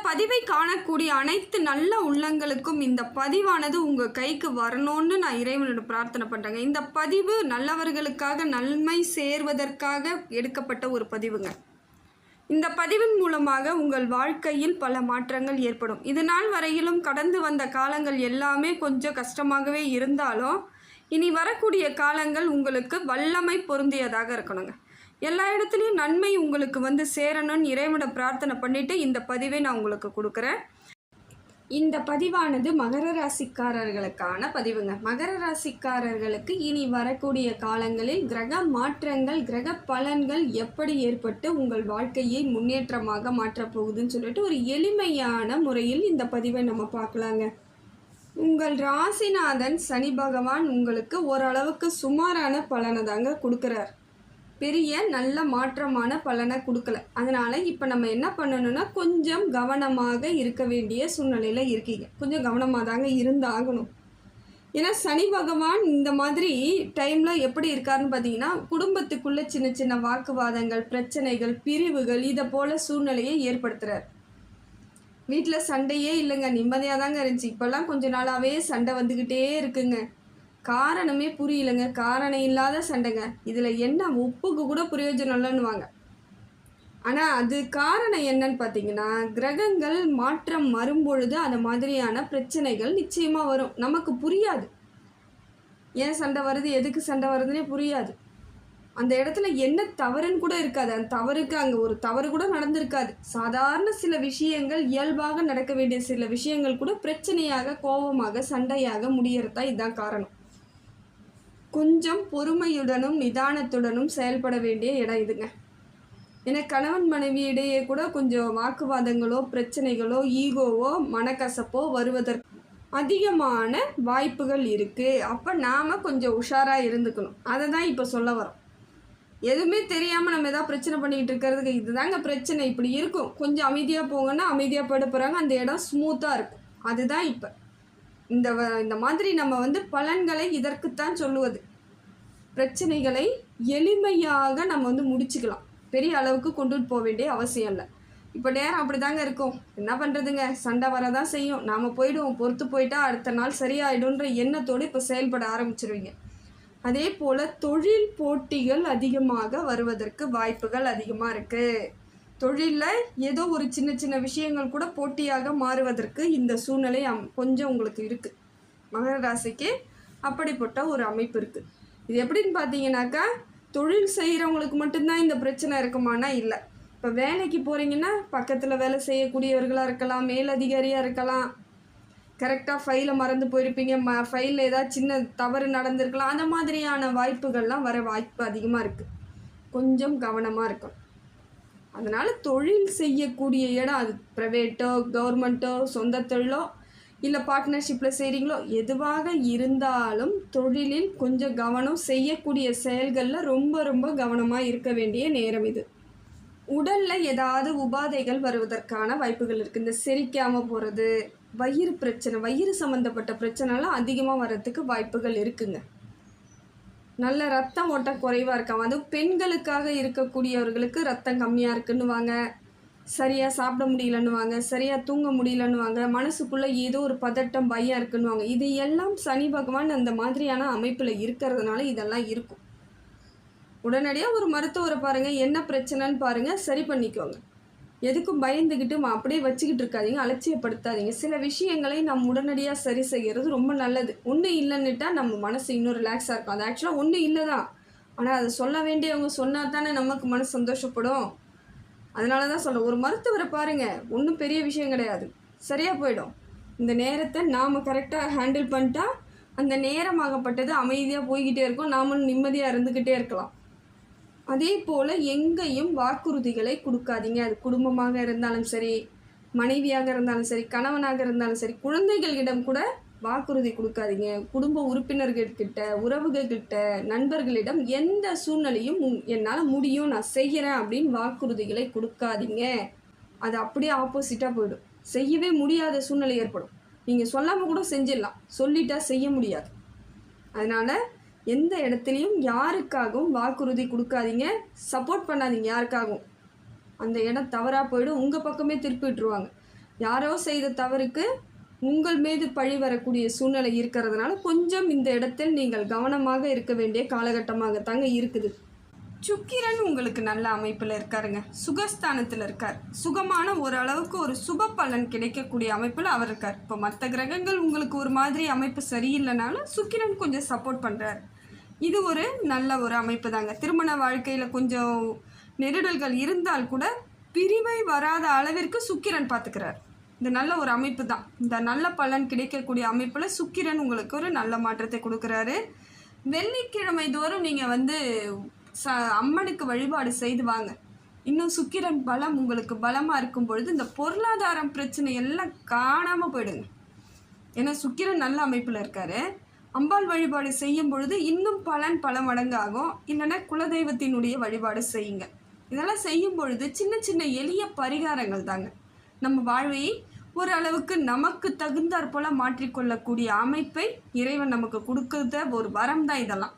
பதிவை காணக்கூடிய அனைத்து நல்ல உள்ளங்களுக்கும் இந்த பதிவானது உங்கள் கைக்கு வரணும்னு நான் இறைவனோட பிரார்த்தனை பண்ணுறேங்க. இந்த பதிவு நல்லவர்களுக்காக நன்மை சேர்வதற்காக எடுக்கப்பட்ட ஒரு பதிவுங்க. இந்த பதிவின் மூலமாக உங்கள் வாழ்க்கையில் பல மாற்றங்கள் ஏற்படும். இது நாள் வரையிலும் கடந்து வந்த காலங்கள் எல்லாமே கொஞ்சம் கஷ்டமாகவே இருந்தாலும் இனி வரக்கூடிய காலங்கள் உங்களுக்கு வல்லமை பொருந்தியதாக இருக்கணுங்க. எல்லா இடத்துலையும் நன்மை உங்களுக்கு வந்து சேரணும்னு இறைவனை பிரார்த்தனை பண்ணிவிட்டு இந்த பதிவை நான் உங்களுக்கு கொடுக்குறேன். இந்த பதிவானது மகர ராசிக்காரர்களுக்கான பதிவுங்க. மகர ராசிக்காரர்களுக்கு இனி வரக்கூடிய காலங்களில் கிரக மாற்றங்கள், கிரக பலன்கள் எப்படி ஏற்பட்டு உங்கள் வாழ்க்கையை முன்னேற்றமாக மாற்றப் போகுதுன்னு சொல்லிட்டு ஒரு எளிமையான முறையில் இந்த பதிவை நம்ம பார்க்கலாங்க. உங்கள் ராசிநாதன் சனி பகவான் உங்களுக்கு ஓரளவுக்கு சுமாரான பலனை தாங்க கொடுக்குறார். பெரிய நல்ல மாற்றமான பலனை கொடுக்கல. அதனால் இப்போ நம்ம என்ன பண்ணணும்னா கொஞ்சம் கவனமாக இருக்க வேண்டிய சூழ்நிலையில் இருக்கீங்க. கொஞ்சம் கவனமாக தாங்க இருந்தாகணும். ஏன்னா சனி பகவான் இந்த மாதிரி டைமில் எப்படி இருக்காருன்னு பார்த்தீங்கன்னா, குடும்பத்துக்குள்ளே சின்ன சின்ன வாக்குவாதங்கள், பிரச்சனைகள், பிரிவுகள் இதை போல் சூழ்நிலையை ஏற்படுத்துகிறார். வீட்டில் சண்டையே இல்லைங்க, நிம்மதியாக தாங்க இருந்துச்சு. இப்போல்லாம் கொஞ்ச நாளாகவே சண்டை வந்துக்கிட்டே இருக்குங்க. காரணமே புரியலைங்க. காரணம் இல்லாத சண்டைங்க. இதில் என்ன உப்புக்கு கூட பிரயோஜனம் இல்லைன்னுவாங்க. ஆனால் அது காரணம் என்னன்னு பார்த்தீங்கன்னா, கிரகங்கள் மாற்றம் வரும்பொழுது அந்த மாதிரியான பிரச்சனைகள் நிச்சயமாக வரும். நமக்கு புரியாது ஏன் சண்டை வருது, எதுக்கு சண்டை வருதுன்னே புரியாது. அந்த இடத்துல என்ன தவறுன்னு கூட இருக்காது. அந்த தவறுக்கு அங்கே ஒரு தவறு கூட நடந்திருக்காது. சாதாரண சில விஷயங்கள், இயல்பாக நடக்க வேண்டிய சில விஷயங்கள் கூட பிரச்சனையாக, கோபமாக, சண்டையாக முடியறதா இதுதான் காரணம். கொஞ்சம் பொறுமையுடனும் நிதானத்துடனும் செயல்பட வேண்டிய இடம் இதுங்க. ஏன்னா கணவன் மனைவி இடையே கூட கொஞ்சம் வாக்குவாதங்களோ, பிரச்சனைகளோ, ஈகோவோ, மனக்கசப்போ வருவதற்கு அதிகமான வாய்ப்புகள் இருக்குது. அப்போ நாம் கொஞ்சம் உஷாராக இருந்துக்கணும். அதை தான் இப்போ சொல்ல வரோம். எதுவுமே தெரியாமல் நம்ம எதாவது பிரச்சனை பண்ணிக்கிட்டு இருக்கிறதுக்கு இதுதாங்க பிரச்சனை. இப்படி இருக்கும். கொஞ்சம் அமைதியாக போங்கன்னா அமைதியாக போயிட போகிறாங்க. அந்த இடம் ஸ்மூத்தாக இருக்கும். அதுதான் இப்போ இந்த மாதிரி நம்ம வந்து பலன்களை இதற்குத்தான் சொல்லுவது. பிரச்சனைகளை எளிமையாக நம்ம வந்து முடிச்சுக்கலாம். பெரிய அளவுக்கு கொண்டுட்டு போக வேண்டிய அவசியம் இல்லை. இப்போ நேரம் அப்படி தாங்க இருக்கும். என்ன பண்ணுறதுங்க, சண்டை வரதான் செய்யும். நாம் போயிடுவோம், பொறுத்து போயிட்டா அடுத்த நாள் சரியாயிடும்ன்ற எண்ணத்தோடு இப்போ செயல்பட ஆரம்பிச்சிருவீங்க. அதே போல் தொழில் போட்டிகள் அதிகமாக வருவதற்கு வாய்ப்புகள் அதிகமாக இருக்குது. தொழிலில் ஏதோ ஒரு சின்ன சின்ன விஷயங்கள் கூட போட்டியாக மாறுவதற்கு இந்த சூழ்நிலை கொஞ்சம் உங்களுக்கு இருக்குது. மகர ராசிக்கு அப்படிப்பட்ட ஒரு அமைப்பு இருக்குது. இது எப்படின்னு பார்த்தீங்கன்னாக்கா, தொழில் செய்கிறவங்களுக்கு மட்டும்தான் இந்த பிரச்சனை இருக்குமானா இல்லை. இப்போ வேலைக்கு போகிறீங்கன்னா பக்கத்தில் வேலை செய்யக்கூடியவர்களாக இருக்கலாம், மேலதிகாரியாக இருக்கலாம், கரெக்டாக ஃபைலை மறந்து போயிருப்பீங்க, ஃபைலில் ஏதாவது சின்ன தவறு நடந்திருக்கலாம். அந்த மாதிரியான வாய்ப்புகள்லாம் வர வாய்ப்பு அதிகமாக இருக்குது. கொஞ்சம் கவனமாக இருக்கும். அதனால் தொழில் செய்யக்கூடிய இடம், அது ப்ரைவேட்டோ, கவர்மெண்ட்டோ, சொந்த தொழிலோ, இல்லை பார்ட்னர்ஷிப்பில் செய்கிறீங்களோ, எதுவாக இருந்தாலும் தொழிலில் கொஞ்சம் கவனம், செய்யக்கூடிய செயல்களில் ரொம்ப ரொம்ப கவனமாக இருக்க வேண்டிய நேரம் இது. உடலில் ஏதாவது உபாதைகள் வருவதற்கான வாய்ப்புகள் இருக்குது. இந்த செரிக்காமல் போகிறது, வயிறு பிரச்சனை, வயிறு சம்மந்தப்பட்ட பிரச்சனைலாம் அதிகமாக வர்றதுக்கு வாய்ப்புகள் இருக்குங்க. நல்ல ரத்தம் ஓட்டம் குறைவாக இருக்காங்க. அதுவும் பெண்களுக்காக இருக்கக்கூடியவர்களுக்கு ரத்தம் கம்மியாக இருக்குன்னுவாங்க, சரியாக சாப்பிட முடியலன்னுவாங்க, சரியாக தூங்க முடியலன்னுவாங்க, மனசுக்குள்ளே ஏதோ ஒரு பதட்டம், பயம் இருக்குன்னுவாங்க. இது எல்லாம் சனி பகவான் அந்த மாதிரியான அமைப்பில் இருக்கிறதுனால இதெல்லாம் இருக்கும். உடனடியாக ஒரு மருத்துவரை பாருங்கள், என்ன பிரச்சனைன்னு பாருங்கள், சரி பண்ணிக்கோங்க. எதுக்கும் பயந்துக்கிட்டு அப்படியே வச்சுக்கிட்டு இருக்காதீங்க, அலட்சியப்படுத்தாதீங்க. சில விஷயங்களை நம்ம உடனடியாக சரி செய்கிறது ரொம்ப நல்லது. ஒன்றும் இல்லைன்னுட்டா நம்ம மனசு இன்னும் ரிலாக்ஸாக இருக்கும். அது ஆக்சுவலாக ஒன்றும் இல்லை தான், ஆனால் அதை சொல்ல வேண்டியவங்க சொன்னால் தானே நமக்கு மனசு சந்தோஷப்படும். அதனால தான் சொல்கிறேன், ஒரு மருத்துவரை பாருங்கள், ஒன்றும் பெரிய விஷயம் கிடையாது, சரியாக போயிடும். இந்த நேரத்தை நாம் கரெக்டாக ஹேண்டில் பண்ணிட்டா அந்த நேரமாகப்பட்டது அமைதியாக போய்கிட்டே இருக்கும், நாமளும் நிம்மதியாக இருந்துக்கிட்டே இருக்கலாம். அதே போல் எங்கேயும் வாக்குறுதிகளை கொடுக்காதீங்க. அது குடும்பமாக இருந்தாலும் சரி, மனைவியாக இருந்தாலும் சரி, கணவனாக இருந்தாலும் சரி, குழந்தைகளிடம் கூட வாக்குறுதி கொடுக்காதீங்க. குடும்ப உறுப்பினர்கள்கிட்ட, உறவுகள்கிட்ட, நண்பர்களிடம் எந்த சூழ்நிலையும் என்னால் முடியும், நான் செய்கிறேன் அப்படின்னு வாக்குறுதிகளை கொடுக்காதீங்க. அது அப்படியே ஆப்போசிட்டாக போயிடும். செய்யவே முடியாத சூழ்நிலை ஏற்படும். நீங்கள் சொல்லாமல் கூட செஞ்சிடலாம், சொல்லிட்டா செய்ய முடியாது. அதனால் எந்த இடத்துலையும் யாருக்காகவும் வாக்குறுதி கொடுக்காதீங்க, சப்போர்ட் பண்ணாதீங்க யாருக்காகவும். அந்த இடம் தவறாக போயிடும், உங்கள் பக்கமே திருப்பி விட்டுருவாங்க. யாரோ செய்த தவறுக்கு உங்கள் மீது பழி வரக்கூடிய சூழ்நிலை இருக்கிறதுனால கொஞ்சம் இந்த இடத்தில் நீங்கள் கவனமாக இருக்க வேண்டிய காலகட்டமாகத்தாங்க இருக்குது. சுக்கிரன் உங்களுக்கு நல்ல அமைப்பில் இருக்காருங்க, சுகஸ்தானத்தில் இருக்கார். சுகமான ஓரளவுக்கு ஒரு சுப பலன் கிடைக்கக்கூடிய அமைப்பில் அவர் இருக்கார். இப்போ மற்ற கிரகங்கள் உங்களுக்கு ஒரு மாதிரி அமைப்பு சரியில்லைனாலும் சுக்கிரன் கொஞ்சம் சப்போர்ட் பண்ணுறார். இது ஒரு நல்ல ஒரு அமைப்பு தாங்க. திருமண வாழ்க்கையில் கொஞ்சம் நெருடல்கள் இருந்தால் கூட பிரிவை வராத அளவிற்கு சுக்கிரன் பார்த்துக்கிறார். இந்த நல்ல ஒரு அமைப்பு தான். இந்த நல்ல பலன் கிடைக்கக்கூடிய அமைப்பில் சுக்கிரன் உங்களுக்கு ஒரு நல்ல மாற்றத்தை கொடுக்குறாரு. வெள்ளிக்கிழமை தோறும் நீங்கள் அம்மனுக்கு வழிபாடு செய்து வாங்க. இன்னும் சுக்கிரன் பலம் உங்களுக்கு பலமாக இருக்கும் பொழுது இந்த பொருளாதாரம் பிரச்சனை எல்லாம் காணாமல் போயிடுங்க. ஏன்னா சுக்கிரன் நல்ல அமைப்பில் இருக்காரு. அம்பாள் வழிபாடு செய்யும் பொழுது இன்னும் பலன் பல மடங்கு ஆகும். இல்லைன்னா குலதெய்வத்தினுடைய வழிபாடு செய்யுங்க. இதெல்லாம் செய்யும் பொழுது சின்ன சின்ன எளிய பரிகாரங்கள் தாங்க நம்ம வாழ்வை ஓரளவுக்கு நமக்கு தகுந்தாற் போல மாற்றிக்கொள்ளக்கூடிய அமைப்பை இறைவன் நமக்கு கொடுக்குற ஒரு வரம் தான் இதெல்லாம்.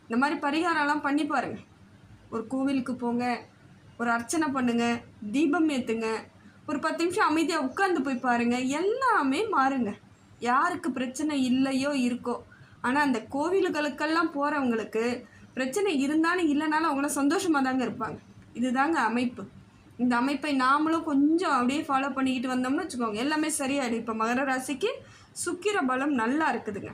இந்த மாதிரி பரிகாரம்லாம் பண்ணி பாருங்கள். ஒரு கோவிலுக்கு போங்க, ஒரு அர்ச்சனை பண்ணுங்க, தீபம் ஏற்றுங்க, ஒரு 10 நிமிஷம் அமைதியாக உட்காந்து போய் பாருங்கள், எல்லாமே மாறுங்க. யாருக்கு பிரச்சனை இல்லையோ இருக்கோ, ஆனால் அந்த கோவில்களுக்கெல்லாம் போகிறவங்களுக்கு பிரச்சனை இருந்தாலும் இல்லைனாலும் அவங்கள சந்தோஷமாக தாங்க இருப்பாங்க. இதுதாங்க அமைப்பு. இந்த அமைப்பை நாமளும் கொஞ்சம் அப்படியே ஃபாலோ பண்ணிக்கிட்டு வந்தோம்னு வச்சுக்கோங்க, எல்லாமே சரியாயிடும். இப்போ மகர ராசிக்கு சுக்கிர பலம் நல்லா இருக்குதுங்க.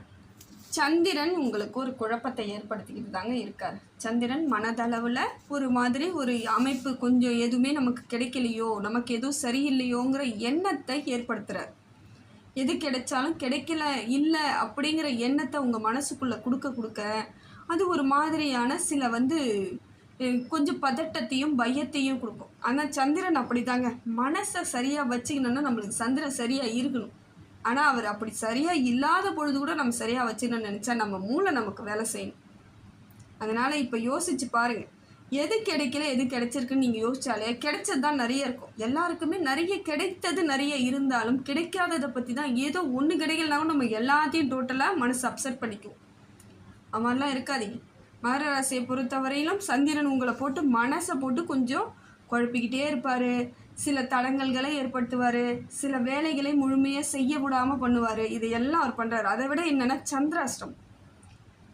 சந்திரன் உங்களுக்கு ஒரு குழப்பத்தை ஏற்படுத்திக்கிட்டு தாங்க இருக்கார். சந்திரன் மனதளவில் ஒரு மாதிரி ஒரு அமைப்பு, கொஞ்சம் எதுவுமே நமக்கு கிடைக்கலையோ, நமக்கு எதுவும் சரியில்லையோங்கிற எண்ணத்தை ஏற்படுத்துகிறார். எது கிடைச்சாலும் கிடைக்கல இல்லை அப்படிங்கிற எண்ணத்தை உங்கள் மனசுக்குள்ளே கொடுக்க அது ஒரு மாதிரியான சில கொஞ்சம் பதட்டத்தையும் பயத்தையும் கொடுக்கும். ஆனால் சந்திரன் அப்படி தாங்க. மனசை சரியாக வச்சுக்கணுன்னா நம்மளுக்கு சந்திரன் சரியாக இருக்கணும். ஆனால் அவர் அப்படி சரியாக இல்லாத பொழுது கூட நம்ம சரியாக வச்சுக்கணும்னு நினச்சா நம்ம மூளை நமக்கு வேலை செய்யணும். அதனால் இப்போ யோசித்து பாருங்கள், எது கிடைக்கல எது கிடைச்சிருக்குன்னு நீங்கள் யோசிச்சாலே கிடைச்சது தான் நிறைய இருக்கும். எல்லாருக்குமே நிறைய கிடைத்தது நிறைய இருந்தாலும் கிடைக்காததை பற்றி தான் ஏதோ ஒன்று கிடைக்கலனாலும் நம்ம எல்லாத்தையும் டோட்டலாக மனசு அப்செட் பண்ணிக்குவோம். அவன்லாம் இருக்காதீங்க. மகர ராசியை பொறுத்தவரையிலும் சந்திரன் உங்களை போட்டு மனசை போட்டு கொஞ்சம் குழப்பிக்கிட்டே இருப்பார். சில தடங்கல்களை ஏற்படுத்துவார். சில வேலைகளை முழுமையாக செய்ய விடாமல் பண்ணுவார். இதையெல்லாம் அவர் பண்ணுறாரு. அதை விட என்னென்னா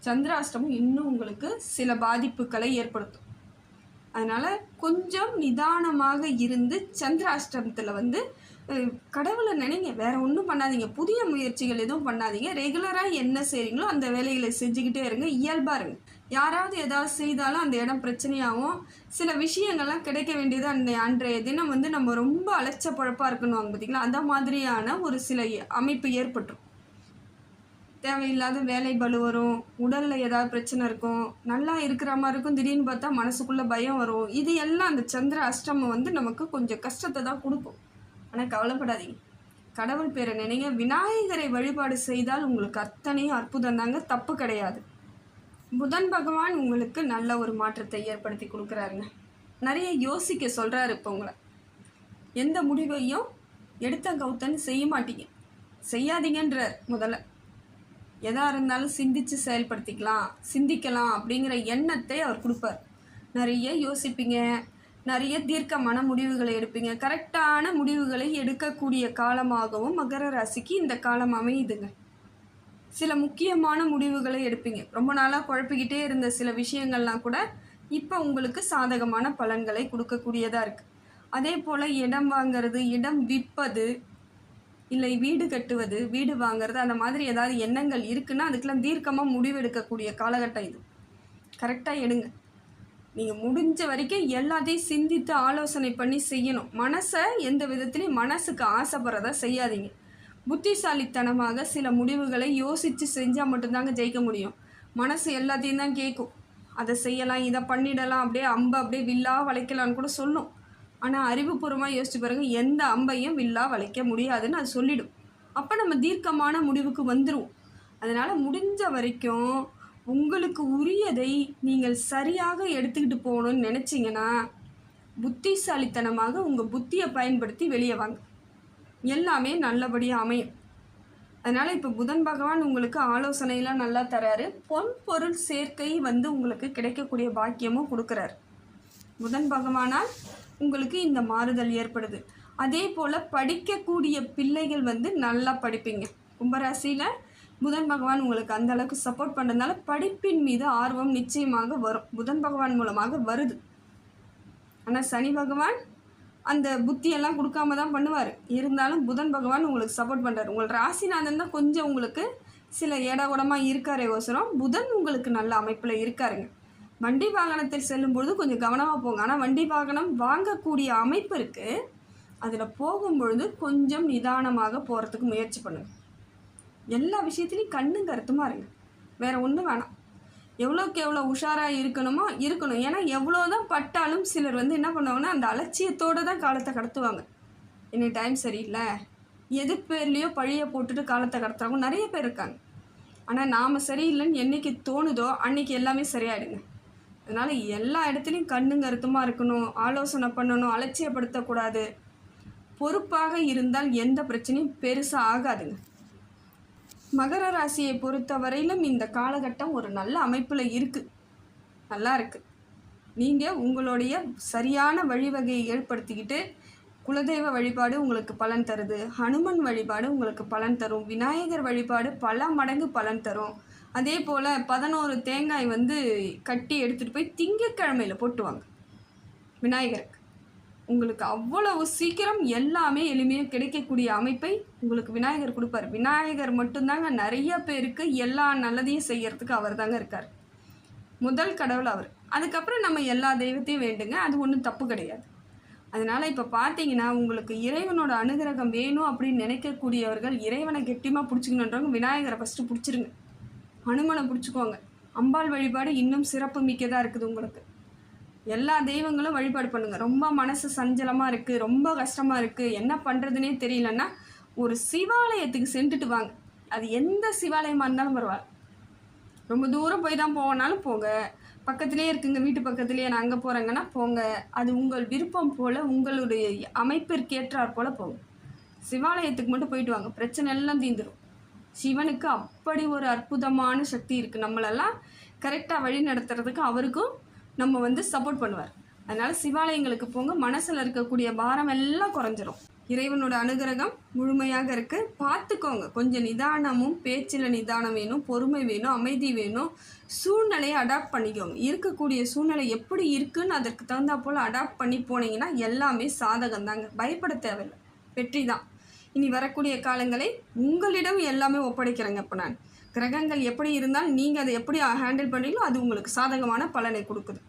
சந்திராஷ்டமம் இன்னும் உங்களுக்கு சில பாதிப்புகளை ஏற்படுத்தும். அதனால் கொஞ்சம் நிதானமாக இருந்து சந்திராஷ்டமத்தில் கடவுளை நினைங்க, வேறு ஒன்றும் பண்ணாதீங்க. புதிய முயற்சிகள் எதுவும் பண்ணாதீங்க. ரெகுலராக என்ன செய்கிறீங்களோ அந்த வேலைகளை செஞ்சுக்கிட்டே இருங்க, இயல்பாக இருங்க. யாராவது ஏதாவது செய்தாலும் அந்த இடம் பிரச்சனையாகவும் சில விஷயங்கள்லாம் கிடைக்க வேண்டியது அன்றைய தினம் நம்ம ரொம்ப அலைச்ச பழப்பாக இருக்கணும் பார்த்தீங்களா, அந்த மாதிரியான ஒரு சில அமைப்பு ஏற்பட்டுரும். தேவையில்லாத வேலை பளு வரும், உடலில் ஏதாவது பிரச்சனை இருக்கும், நல்லா இருக்கிற மாதிரி இருக்கும், திடீர்னு பார்த்தா மனசுக்குள்ளே பயம் வரும். இது எல்லாம் அந்த சந்திர அஷ்டமம் நமக்கு கொஞ்சம் கஷ்டத்தை தான் கொடுக்கும். ஆனால் கவலைப்படாதீங்க, கடவுள் பேரை நினைங்க. விநாயகரை வழிபாடு செய்தால் உங்களுக்கு அத்தனையும் அற்புதம் தாங்க, தப்பு கிடையாது. புதன் பகவான் உங்களுக்கு நல்ல ஒரு மாற்றத்தை ஏற்படுத்தி கொடுக்குறாருங்க. நிறைய யோசிக்க சொல்கிறாரு. இப்போ உங்களை எந்த முடிவையும் எடுத்த கவுத்தன்னு செய்ய மாட்டீங்க, செய்யாதீங்கன்றார். முதல்ல எதாக இருந்தாலும் சிந்திக்கலாம் அப்படிங்கிற எண்ணத்தை அவர் கொடுப்பார். நிறைய யோசிப்பீங்க, நிறைய தீர்க்கமான முடிவுகளை எடுப்பீங்க. கரெக்டான முடிவுகளை எடுக்கக்கூடிய காலமாகவும் மகர ராசிக்கு இந்த காலம் அமையுதுங்க. சில முக்கியமான முடிவுகளை எடுப்பீங்க. ரொம்ப நாளாக குழப்பிக்கிட்டே இருந்த சில விஷயங்கள்லாம் கூட இப்போ உங்களுக்கு சாதகமான பலன்களை கொடுக்கக்கூடியதாக இருக்குது. அதே போல் இடம் வாங்கிறது, இடம் விற்பது, இல்லை வீடு கட்டுவது, வீடு வாங்கிறது, அந்த மாதிரி ஏதாவது எண்ணங்கள் இருக்குன்னா அதுக்கெல்லாம் தீர்க்கமாக முடிவெடுக்கக்கூடிய காலகட்டம் இது. கரெக்டாக எடுங்க. நீங்கள் முடிஞ்ச வரைக்கும் எல்லாத்தையும் சிந்தித்து ஆலோசனை பண்ணி செய்யணும். மனசை எந்த விதத்துலையும் மனசுக்கு ஆசைப்படுறத செய்யாதீங்க. புத்திசாலித்தனமாக சில முடிவுகளை யோசித்து செஞ்சால் மட்டும்தாங்க ஜெயிக்க முடியும். மனசு எல்லாத்தையும் தான் கேட்கும். அதை செய்யலாம், இதை பண்ணிடலாம், அப்படியே வில்லா வளைக்கலான்னு கூட சொல்லும். ஆனால் அறிவுபூர்வமாக யோசிச்சு பாருங்க, எந்த அம்பையும் வில்லா வளைக்க முடியாதுன்னு அது சொல்லிடும். அப்போ நம்ம தீர்க்கமான முடிவுக்கு வந்துடுவோம். அதனால் முடிஞ்ச வரைக்கும் உங்களுக்கு உரியதை நீங்கள் சரியாக எடுத்துக்கிட்டு போகணும்னு நினச்சிங்கன்னா புத்திசாலித்தனமாக உங்கள் புத்தியை பயன்படுத்தி வெளியே வாங்க, எல்லாமே நல்லபடியாக அமையும். அதனால் இப்போ புதன் பகவான் உங்களுக்கு ஆலோசனையெல்லாம் நல்லா தராரு. பொன் பொருள் சேர்க்கை உங்களுக்கு கிடைக்கக்கூடிய பாக்கியமும் கொடுக்குறாரு. புதன் பகவானால் உங்களுக்கு இந்த மாறுதல் ஏற்படுது. அதே போல் படிக்கக்கூடிய பிள்ளைகள் வந்து நல்லா படிப்பீங்க. கும்பராசியில் புதன் பகவான் உங்களுக்கு அந்த அளவுக்கு சப்போர்ட் பண்ணுறதுனால படிப்பின் மீது ஆர்வம் நிச்சயமாக வரும். புதன் பகவான் மூலமாக வருது. ஆனால் சனி பகவான் அந்த புத்தியெல்லாம் கொடுக்காம தான் பண்ணுவார். இருந்தாலும் புதன் பகவான் உங்களுக்கு சப்போர்ட் பண்ணுறாரு. உங்கள் ராசிநாதன் தான் கொஞ்சம் உங்களுக்கு சில ஏடாகுடமாக இருக்காரே ஒசரம், புதன் உங்களுக்கு நல்ல அமைப்பில் இருக்காருங்க. வண்டி வாகனத்தில் செல்லும்பொழுது கொஞ்சம் கவனமாக போங்க. ஆனால் வண்டி வாகனம் வாங்கக்கூடிய அமைப்பு இருக்குது. அதில் போகும்பொழுது கொஞ்சம் நிதானமாக போகிறதுக்கு முயற்சி பண்ணுங்கள். எல்லா விஷயத்துலையும் கண்ணும் கருத்துமாக இருங்க. வேறு ஒன்றும் வேணாம். எவ்வளோக்கு எவ்வளோ உஷாராக இருக்கணுமோ இருக்கணும். ஏன்னா எவ்வளோ தான் பட்டாலும் சிலர் வந்து என்ன பண்ணுவாங்கன்னா அந்த அலட்சியத்தோடு தான் காலத்தை கடத்துவாங்க. இன்னைக்கு டைம் சரியில்லை, எது பேர்லேயோ பழியை போட்டுட்டு காலத்தை கடத்துறவங்க நிறைய பேர் இருக்காங்க. ஆனால் நாம் சரியில்லைன்னு என்றைக்கு தோணுதோ அன்றைக்கி எல்லாமே சரியாயிடுங்க. அதனால் எல்லா இடத்துலையும் கண்ணும் கருத்துமாக இருக்கணும், ஆலோசனை பண்ணணும், அலட்சியப்படுத்தக்கூடாது. பொறுப்பாக இருந்தால் எந்த பிரச்சனையும் பெருசாக ஆகாதுங்க. மகர ராசியை பொறுத்தவரையிலும் இந்த காலகட்டம் ஒரு நல்ல அமைப்பில் இருக்குது, நல்லா இருக்குது. நீங்கள் உங்களுடைய சரியான வழிவகையை ஏற்படுத்திக்கிட்டு குலதெய்வ வழிபாடு உங்களுக்கு பலன் தருது, ஹனுமன் வழிபாடு உங்களுக்கு பலன் தரும், விநாயகர் வழிபாடு பல மடங்கு பலன் தரும். அதே போல் 11 தேங்காய் வந்து கட்டி எடுத்துகிட்டு போய் திங்கட்கிழமையில் போட்டுவாங்க விநாயகருக்கு. உங்களுக்கு அவ்வளவு சீக்கிரம் எல்லாமே எளிமையாக கிடைக்கக்கூடிய அமைப்பை உங்களுக்கு விநாயகர் கொடுப்பார். விநாயகர் மட்டும்தாங்க நிறைய பேருக்கு எல்லா நல்லதையும் செய்யறதுக்கு அவர் தாங்க இருக்கார். முதல் கடவுள் அவர். அதுக்கப்புறம் நம்ம எல்லா தெய்வத்தையும் வேண்டுங்க, அது ஒன்றும் தப்பு கிடையாது. அதனால் இப்போ பார்த்தீங்கன்னா உங்களுக்கு இறைவனோட அனுகிரகம் வேணும் அப்படின்னு நினைக்கக்கூடியவர்கள் இறைவனை கெட்டியமாக பிடிச்சிக்கணுன்றவங்க விநாயகரை ஃபஸ்ட்டு பிடிச்சிருங்க, ஹனுமனை பிடிச்சிக்கோங்க. அம்பாள் வழிபாடு இன்னும் சிறப்பு மிக்கதாக இருக்குது. உங்களுக்கு எல்லா தெய்வங்களும் வழிபாடு பண்ணுங்கள். ரொம்ப மனசு சஞ்சலமாக இருக்குது, ரொம்ப கஷ்டமாக இருக்குது, என்ன பண்ணுறதுனே தெரியலன்னா ஒரு சிவாலயத்துக்கு சென்றுட்டு வாங்க. அது எந்த சிவாலயமாக இருந்தாலும் பரவாயில்ல. ரொம்ப தூரம் போய் தான் போனாலும் போங்க, பக்கத்துலேயே இருக்குங்க, வீட்டு பக்கத்துலேயே நான் அங்கே போகிறேங்கன்னா போங்க. அது உங்கள் விருப்பம் போல், உங்களுடைய அமைப்பிற்கேற்றாற் போல் போங்க. சிவாலயத்துக்கு மட்டும் போயிட்டு வாங்க, பிரச்சனை எல்லாம் தீந்துடும். சிவனுக்கு அப்படி ஒரு அற்புதமான சக்தி இருக்குது. நம்மளெல்லாம் கரெக்டாக வழி நடத்துறதுக்கு அவருக்கும் நம்ம வந்து சப்போர்ட் பண்ணுவார். அதனால் சிவாலயங்களுக்கு போங்க, மனசில் இருக்கக்கூடிய பாரம் எல்லாம் குறைஞ்சிரும். இறைவனோட அனுகிரகம் முழுமையாக இருக்குது. பார்த்துக்கோங்க, கொஞ்சம் நிதானமும், பேச்சில் நிதானம் வேணும், பொறுமை வேணும், அமைதி வேணும். சூழ்நிலையை அடாப்ட் பண்ணிக்கோங்க. இருக்கக்கூடிய சூழ்நிலை எப்படி இருக்குன்னு அதற்கு தகுந்தா போல் அடாப்ட் பண்ணி போனீங்கன்னா எல்லாமே சாதகம் தாங்க. பயப்பட தேவையில்லை, வெற்றி தான். இனி வரக்கூடிய காலங்களை உங்களிடம் எல்லாமே ஒப்படைக்கிறேங்க. இப்போ நான் கிரகங்கள் எப்படி இருந்தால் நீங்கள் அதை எப்படி ஹேண்டில் பண்ணுறீங்களோ அது உங்களுக்கு சாதகமான பலனை கொடுக்குது.